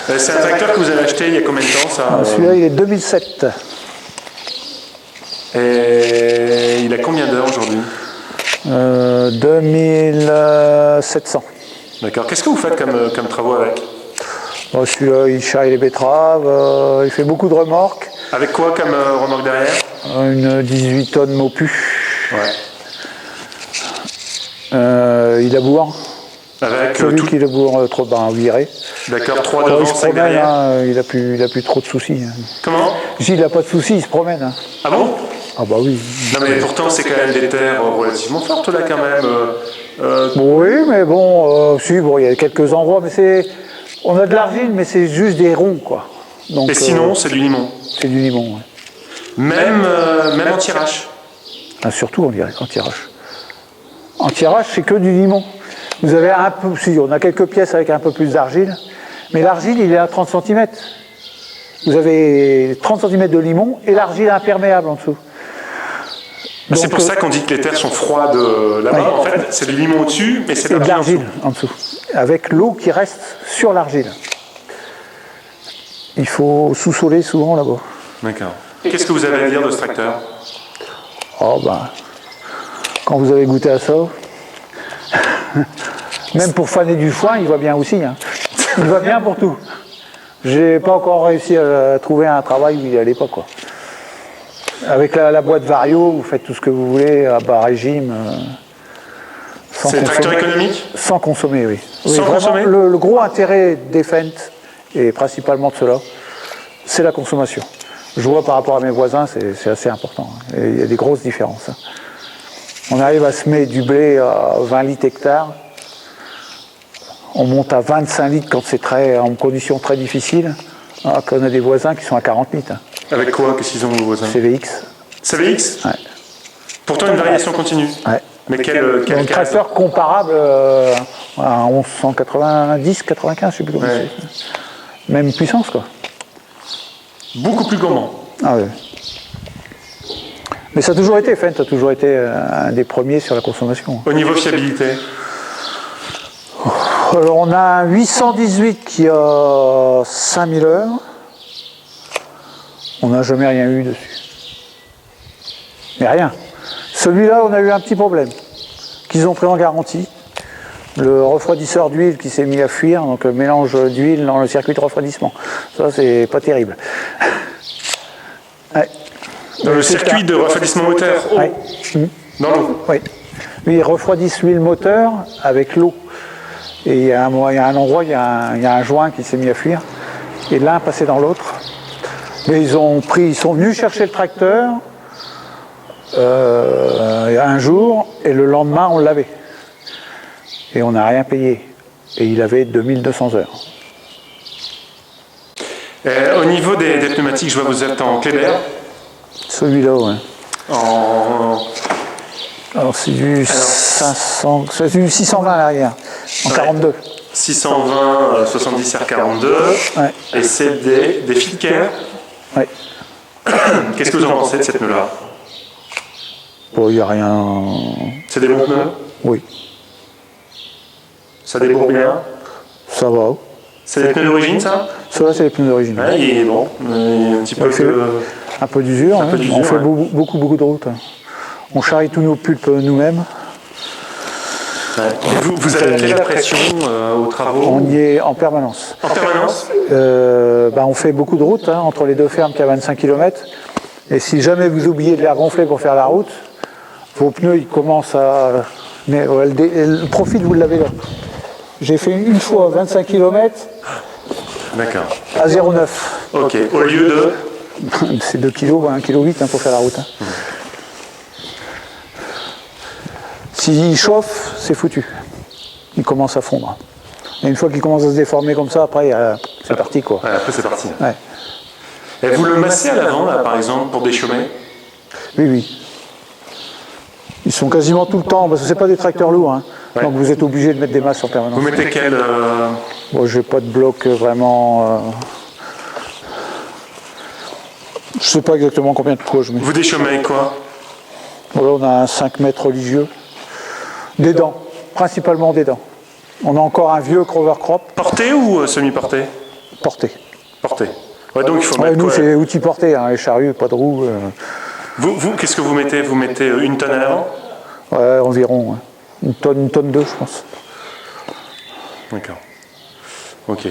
C'est un tracteur que vous avez acheté il y a combien de temps ça Celui-là, il est 2007. Et il a combien d'heures aujourd'hui 2700. D'accord. Qu'est-ce que vous faites comme travaux avec? Bon, celui-là, il charrie les betteraves, il fait beaucoup de remorques. Avec quoi comme remorque derrière? Une 18 tonnes Mopu. Ouais. Il laboure. Avec Celui qui laboure trop viré. D'accord, 3 devant, il se 5 promène, derrière. hein, il a plus trop de soucis. Comment? Il n'a pas de soucis, il se promène. Hein. Ah bon? Ah bah oui. Non mais pourtant c'est quand même des terres relativement fortes là quand même. Oui, mais bon, si, bon, il y a quelques endroits, mais on a de l'argile, mais c'est juste des ronds, quoi. Donc, Et sinon c'est du limon. C'est du limon, ouais. Même en tirage. Ah, surtout en tirage. En tirage, c'est que du limon. Vous avez un peu, si, on a quelques pièces avec un peu plus d'argile, mais l'argile, il est à 30 cm. Vous avez 30 cm de limon et l'argile imperméable en dessous. C'est pour ça qu'on dit que les terres sont froides là-bas. Oui. En fait, c'est du limon au-dessus, mais c'est Et de de l'argile en dessous, avec l'eau qui reste sur l'argile. Il faut sous-soler souvent là-bas. D'accord. Qu'est-ce que vous avez à dire de ce tracteur? Oh ben, quand vous avez goûté à ça, même pour faner du foin, il va bien aussi. Hein. Il va bien pour tout. J'ai pas encore réussi à trouver un travail où il n'y allait pas, quoi. Avec la boîte Vario, vous faites tout ce que vous voulez, à bas régime. C'est un tracteur économique? Sans consommer, oui. Sans consommer? Le gros intérêt des Fendt, et principalement de ceux-là, c'est la consommation. Je vois par rapport à mes voisins, c'est assez important. Et il y a des grosses différences. On arrive à semer du blé à 20 litres hectare. On monte à 25 litres quand c'est en conditions très difficiles. Alors qu'on a des voisins qui sont à 40 litres. Avec quoi? Qu'est-ce qu'ils ont vos voisins? CVX. CVX? Ouais. Pourtant une variation continue. Ouais. Mais quel Un tracteur comparable à 1190, 95, je sais plus comment c'est. Même puissance, quoi. Beaucoup plus gourmand. Ah ouais. Mais ça a toujours été, Fendt a toujours été un des premiers sur la consommation. Au niveau fiabilité? Alors on a un 818 qui a 5000 heures. On n'a jamais rien eu dessus. Mais rien. Celui-là, on a eu un petit problème qu'ils ont pris en garantie. Le refroidisseur d'huile qui s'est mis à fuir, donc le mélange d'huile dans le circuit de refroidissement. Ça, c'est pas terrible. Ouais. Dans le circuit de refroidissement moteur? Oh. Ouais. Dans l'eau? Oui. Lui, il refroidisse l'huile moteur avec l'eau. Et il y a un endroit, il y a un joint qui s'est mis à fuir. Et l'un passait dans l'autre. Mais ils sont venus chercher le tracteur un jour, et le lendemain, on l'avait. Et on n'a rien payé. Et il avait 2200 heures. Au niveau des pneumatiques, je vois que vous êtes en clé d'air. Celui-là, ouais. Alors c'est du 620 à l'arrière, en 42. 620, 70 R42. Ouais. Et c'est des Filker. Ouais. Qu'est-ce que vous en pensez de cette pneu-là? Bon, il n'y a rien. C'est des bons pneus? Oui, Ça débourre bien? ça va. C'est des pneus d'origine, ça? Ça, c'est les pneus d'origine. Ouais, il est bon. Il y a un petit peu Un peu d'usure. Un peu d'usure, On fait ouais. beaucoup de routes. On charrie tous nos pulpes nous-mêmes. Ouais. Et vous adaptez la pression aux travaux? On y est en permanence. En permanence? On fait beaucoup de routes entre les deux fermes qui a 25 km. Et si jamais vous oubliez de les gonfler pour faire la route, vos pneus ils commencent à... Mais le profil, vous l'avez là. J'ai fait une fois 25 km D'accord. à 0,9. Ok. Au lieu de... C'est 2 kg, 1,8 kg pour faire la route. S'il chauffe, c'est foutu. Il commence à fondre. Et une fois qu'il commence à se déformer comme ça, après, c'est parti, quoi. Ouais, après, c'est parti. Ouais. Et vous le massez à l'avant, là, par exemple, pour déchaumer? Oui. Ils sont quasiment tout le temps, parce que c'est pas des tracteurs lourds. Ouais. Donc vous êtes obligé de mettre des masses en permanence. Vous mettez quel... Bon, j'ai pas de bloc vraiment... Je sais pas exactement combien de poids je mets. Vous déchaumez avec quoi? Voilà, on a un 5 mètres religieux. Des dents, principalement des dents. On a encore un vieux Crover Crop. Porté ou semi-porté? porté. Porté. Ouais, donc il faut Ouais, mettre nous, quoi? c'est outil porté, hein, les charrues, pas de roues. Vous qu'est-ce que vous mettez? Vous mettez une tonne à l'avant? Ouais, environ. Ouais. Une tonne 2, je pense. D'accord. Ok.